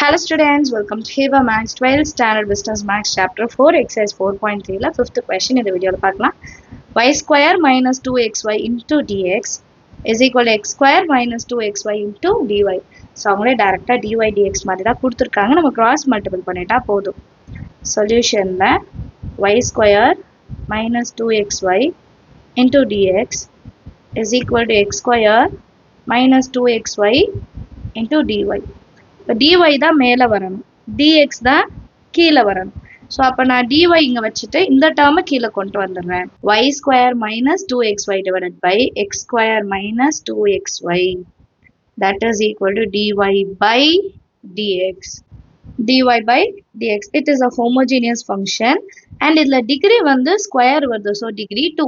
Hello students, welcome to Hiva Max 12th Standard Business Max Chapter 4 Exercise 4.3 la 5th question இந்த வீடியோல பார்க்கலாம். y square minus 2xy into dx is equal to x square minus 2xy into dy. So அவங்களே டைரக்டா dy dx மாதிரி தான் கொடுத்துருக்காங்க. நம்ம cross multiple பண்ணிட்டா போதும். சொல்யூஷன்ல y square minus 2xy into dx is equal to x square minus 2xy into dy. இப்போ dy தான் மேலே வரணும், dx தான் கீழே வரணும். ஸோ அப்போ நான் dy இங்கே வச்சுட்டு இந்த டேர்மை கீழே கொண்டு வந்துடுறேன். y square minus 2xy divided by x square minus 2xy that is equal to dy by dx. dy by dx. It is a homogeneous function and இதில் டிகிரி வந்து ஸ்கொயர் வருது. So degree 2.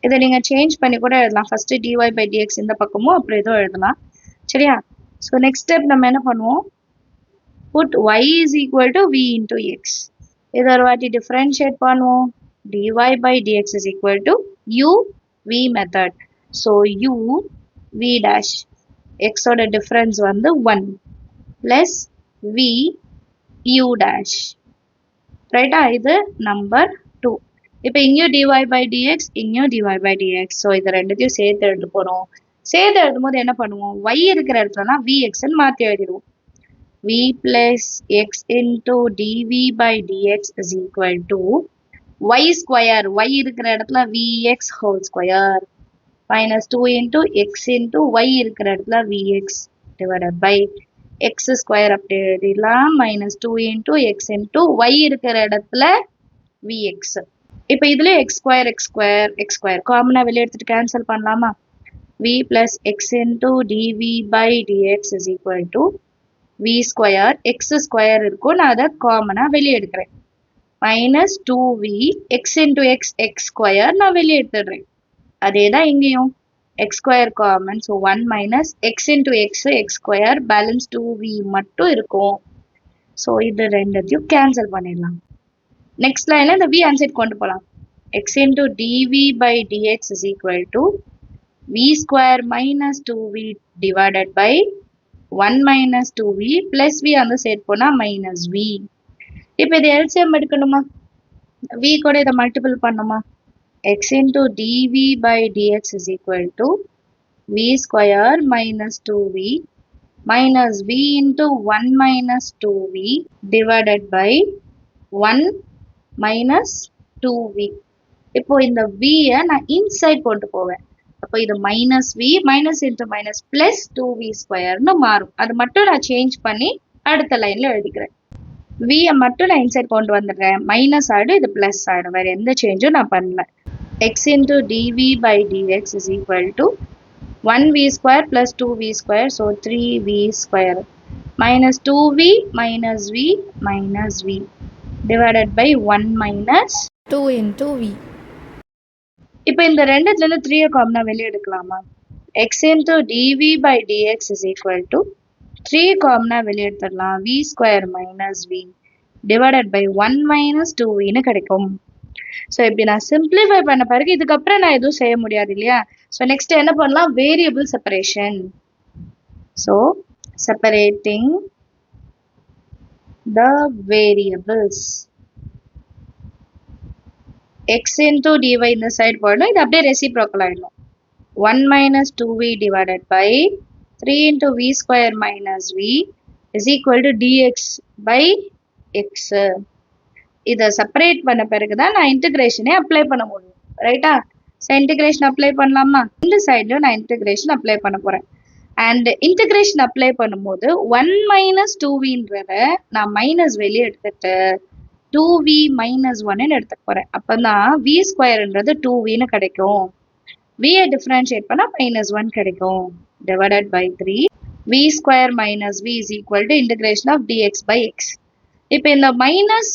இதை நீங்கள் சேஞ்ச் பண்ணி கூட எழுதலாம். First dy by dx இந்த பக்கமும் அப்புறம் இதுவும் எழுதலாம். சரியா? So next step நம்ம என்ன பண்ணுவோம், put y is equal to v into x. இதை ஒரு வாட்டி differentiate பண்ணுவோம். dy by dx is equal to u v method. So u v dash x ஓட difference வந்து 1 plus v u dash. ரைட்டா? இது நம்பர் 2. இப்போ இங்கேயும் dy by dx, இங்கேயும் dy by dx. ஸோ இது ரெண்டுத்தையும் சேர்த்து எழுத போகிறோம். சேர்த்து எழுதும் போது என்ன பண்ணுவோம், y இருக்கிற இடத்துலனா vx மாற்றி எழுதிடுவோம். v plus x into dv by dx is equal to y square, y இருக்கிற இடத்துல vx whole square minus 2 into x into y இருக்கிற இடத்துல vx divided by x square அப்படி எழுதிடலாம் minus 2 into x into y இருக்கிற இடத்துல vx. இப்போ இதுல x square காமனா வெளியே எடுத்துட்டு கேன்சல் பண்ணலாமா? v plus x into dv by dx is equal to v square, x square இருக்கும், நான் அதை காமனா வெளியே எடுக்கிறேன், minus 2v x into x square நான் வெளியே எடுத்துடுறேன். அதே தான் இங்கேயும் x square common. So 1 minus x into x square balance 2v மட்டும் இருக்கும். ஸோ இது ரெண்டத்தையும் கேன்சல் பண்ணிடலாம். நெக்ஸ்ட் லைனில் இந்த v ஆன்சைட் கொண்டு போகலாம். x into dv by dx is equal to v square minus 2v divided by 1 minus 2v plus v அந்த side போனா minus v. இப்போ இது LCM எடுக்கணுமா, v கூட இதை மல்டிபிள் பண்ணுமா? x into dv by dx is equal to v square minus 2v minus v into 1 minus 2v divided by 1 minus 2v. இப்போ இந்த v-யை நான் இன்சைட் கொண்டு போவேன். அப்போ இது minus v minus into minus plus 2v ஸ்கொயர்னு மாறும். அது மட்டும் நான் சேஞ்ச் பண்ணி அடுத்த லைன்ல எழுதிக்கிறேன். வியை மட்டும் நான் இன்சைட் கொண்டு வந்துடுறேன். மைனஸ் ஆகிடும், இது பிளஸ் ஆகிடும், வேற எந்த சேஞ்சும் நான் பண்ணல. X into dv by dx is equal to 1v square plus 2v square, so 3v square minus 2v minus v divided by 1 minus 2 into v. இப்போ இந்த ரெண்டுத்துலேருந்து 3 காமனா வெளியே எடுக்கலாமா? X into dv by dx is equal to 3 காமனா வெளியே எடுத்துடலாம், v square minus v divided by 1 minus 2வின்னு கிடைக்கும். ஸோ இப்படி நான் சிம்பிளிஃபை பண்ண பிறகு இதுக்கப்புறம் நான் எதுவும் செய்ய முடியாது இல்லையா? ஸோ நெக்ஸ்ட் என்ன பண்ணலாம், வேரியபிள் செப்பரேஷன். ஸோ செப்பரேட்டிங் த வேரியபிள்ஸ், x into dy இந்த சைடு போயிடும், இது அப்படியே ரெசிப்ரோக்கல் ஆகிடும். 1 minus 2v divided by 3 into v square minus v is equal to dx by x. இதை செப்பரேட் பண்ண பிறகு தான் நான் இன்டகிரேஷனே அப்ளை பண்ண முடியும். ரைட்டா? ஸோ இன்டகிரேஷன் அப்ளை பண்ணலாமா? இந்த சைடில் நான் இன்டகிரேஷன் அப்ளை பண்ண போகிறேன். அண்ட் இன்டகிரேஷன் அப்ளை பண்ணும்போது 1 minus 2vன்றத நான் மைனஸ் வெளியே எடுத்துட்டு 2v minus 1 எடுத்துக்க போறேன். அப்பதான் v ஸ்கொயர்ன்றது 2vன்னு கிடைக்கும். v-யை டிஃபரன்ஷியேட் பண்ணா minus 1 கிடைக்கும். Divided by 3 v square minus v is equal to integration of dx by x. இப்போ இந்த minus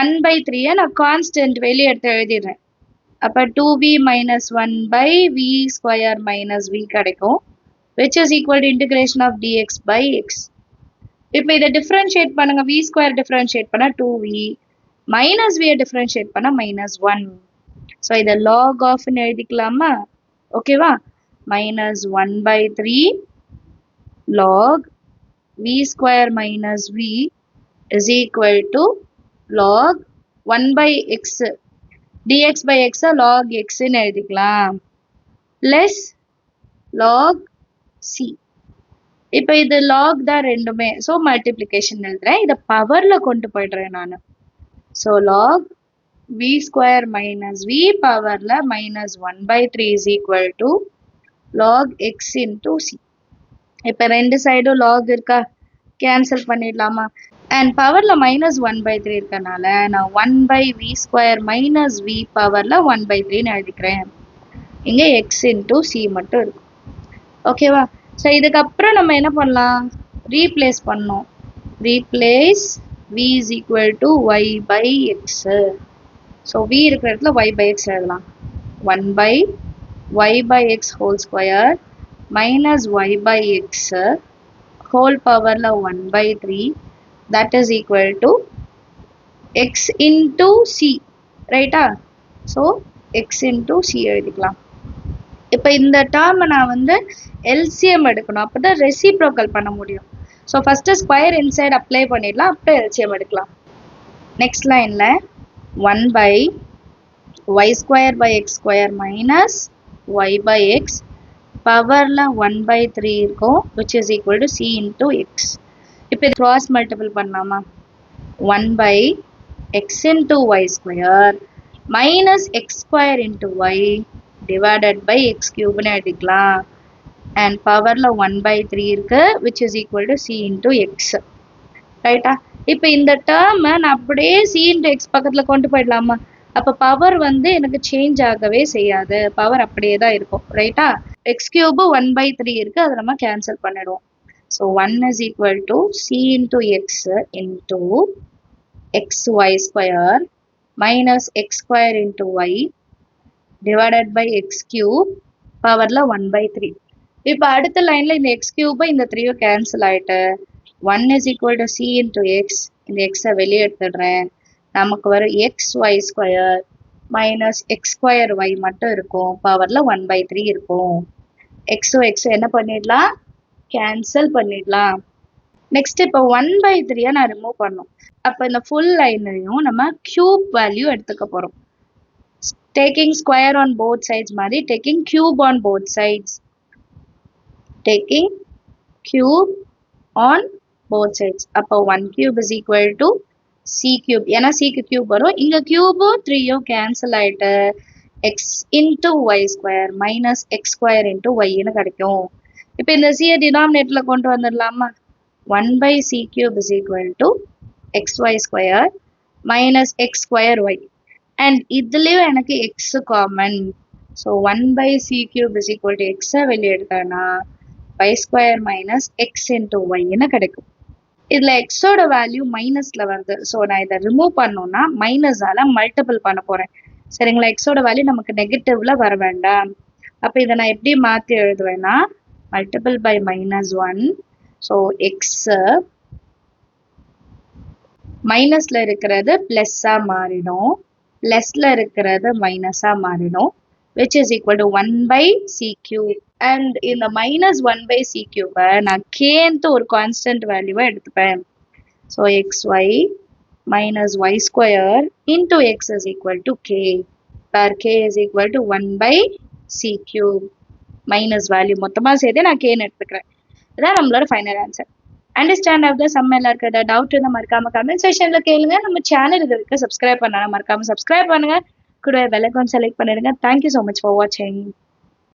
1 by 3-யை நான் கான்ஸ்டன்ட் வெளியே எடுத்து எழுதிடுறேன். அப்போ 2v minus 1 by v square minus v கிடைக்கும், which is equal to integration of dx by x. இப்போ இதை differentiate பண்ணுங்க, v ஸ்கொயர் டிஃபரன்ஷியேட் பண்ணா 2v மைனஸ் வியை டிஃபரன்ஷியேட் பண்ணா மைனஸ் 1. ஸோ இதை லாக் ஆஃப்னு எழுதிக்கலாமா? ஓகேவா? minus 1 by 3 log v square minus v is equal to log 1 by x dx by x log x ன்னு எழுதிக்கலாம் plus log c. இப்போ இது log தான் ரெண்டுமே, ஸோ மல்டிப்ளிகேஷன் எழுதுறேன், இதை பவர்ல கொண்டு போயிடுறேன் நான். So log v square minus v பவர்ல minus 1 by 3 is equal to log x into c. இப்போ ரெண்டு சைடும் log இருக்கா, கேன்சல் பண்ணிடலாமா? அண்ட் பவர்ல minus 1 by 3 இருக்கனால நான் 1 by v square minus v பவர்ல 1 by 3 எழுதிக்கிறேன். இங்க x into c மட்டும் இருக்கும். ஓகேவா? ஸோ இதுக்கப்புறம் நம்ம என்ன பண்ணலாம், ரீப்ளேஸ் பண்ணோம். Replace v is equal to y by x. So v இருக்கிற இடத்துல y by x எழுதலாம். 1 by y by x whole square minus y by x whole powerல 1 by 3 that is equal to x into c, ரைட்டா? So x into c எழுதிக்கலாம். இப்போ இந்த term நான் வந்து LCM எடுக்கணும், அப்போ தான் ரெசிப்ரோக்கல் பண்ண முடியும். So first square inside apply பண்ணிடலாம், அப்புறம் எல்சிஎம் எடுக்கலாம். நெக்ஸ்ட் லைனில் 1 by y square by x square minus y by x பவரில் 1 by 3 இருக்கும், which is equal to c into x. இப்போ இது cross multiple பண்ணலாமா? 1 by x into y square minus x square into y divided by x cube ன்னு எழுதிக்கலாம். And பவரில் 1 by 3 இருக்கு, which is equal to c into x. ரைட்டா? இப்போ இந்த டேர்மை நான் அப்படியே c into x பக்கத்தில் கொண்டு போயிடலாமா? அப்போ பவர் வந்து எனக்கு சேஞ்ச் ஆகவே செய்யாது, பவர் அப்படியே தான் இருக்கும். ரைட்டா? எக்ஸ் கியூபு 1 by 3 இருக்கு, அதை நம்ம கேன்சல் பண்ணிடுவோம். So 1 is equal to c into x into xy square minus x square into y divided by x cube பவரில் 1 by 3. இப்போ அடுத்த லைனில் இந்த x கியூபை இந்த 3யும் கேன்சல் ஆகிட்டு 1 is equal to c into x, இந்த எக்ஸை வெளியே எடுத்துடுறேன். நமக்கு வரும் xy square minus x square y மட்டும் இருக்கும், பவரில் 1 by 3 இருக்கும். எக்ஸோ எக்ஸோ என்ன பண்ணிடலாம், கேன்சல் பண்ணிடலாம். நெக்ஸ்ட் இப்போ 1 by 3 நான் ரிமூவ் பண்ணோம். அப்போ இந்த ஃபுல் லைன்லையும் நம்ம கியூப் வேல்யூ எடுத்துக்க போகிறோம். Taking square on both sides மாதிரி taking cube on both sides. Taking cube on both sides. அப்போ 1 cube is equal to c cube. ஏன்னா சிக்கு கியூப் வரும், இங்கே கியூபும் 3யும் கேன்சல் ஆகிட்டு x into y square minus x square into ஒய்ன்னு கிடைக்கும். இப்போ இந்த சியை டினாமினேட்டரில் கொண்டு வந்துடலாமா? 1 by c cube is equal to xy square minus x square y. And இதுலேயும் எனக்கு X common. So 1 by c cube is equal to எக்ஸை வெளியே எடுத்தேன்னா y square minus x into yன்னு கிடைக்கும். இதில் எக்ஸோட வேல்யூ மைனஸில் வருது, ஸோ நான் இதை ரிமூவ் பண்ணோன்னா மைனஸால் மல்டிபிள் பண்ண போகிறேன். சரிங்களா? எக்ஸோட வேல்யூ நமக்கு நெகட்டிவ்ல வர வேண்டாம். அப்போ இதை நான் எப்படி மாற்றி எழுதுவேன்னா மல்டிபிள் பை -1. ஸோ எக்ஸ் மைனஸில் இருக்கிறது ப்ளஸ்ஸாக மாறிடும், ப்ளஸில் இருக்கிறது மைனஸாக மாறிடும், which is equal to 1 by c cube. And இந்த -1 by c cube நான் கேன்ட்டு ஒரு கான்ஸ்டன்ட் வேல்யூவை எடுத்துப்பேன். So xy minus y square into x is equal to k, where k is equal to 1 by c cube. Minus value மொத்தமாக சேர்த்து நான் கேன்னு எடுத்துக்கிறேன். இதான் நம்மளோட final answer. Understand of the sum எல்லாம் இருக்கிற டவுட் இருந்தால் மறக்காம கமெண்ட் செக்ஷனில் கேளுங்க. நம்ம சேனல் இது வரைக்கும் சப்ஸ்கிரைப் பண்ணாலும் மறக்காம சப்ஸ்கிரைப் பண்ணுங்க, கூட பெல் ஐகான் செலக்ட் பண்ணிடுங்க. தேங்க்யூ ஸோ மச் ஃபார் வாட்சிங்.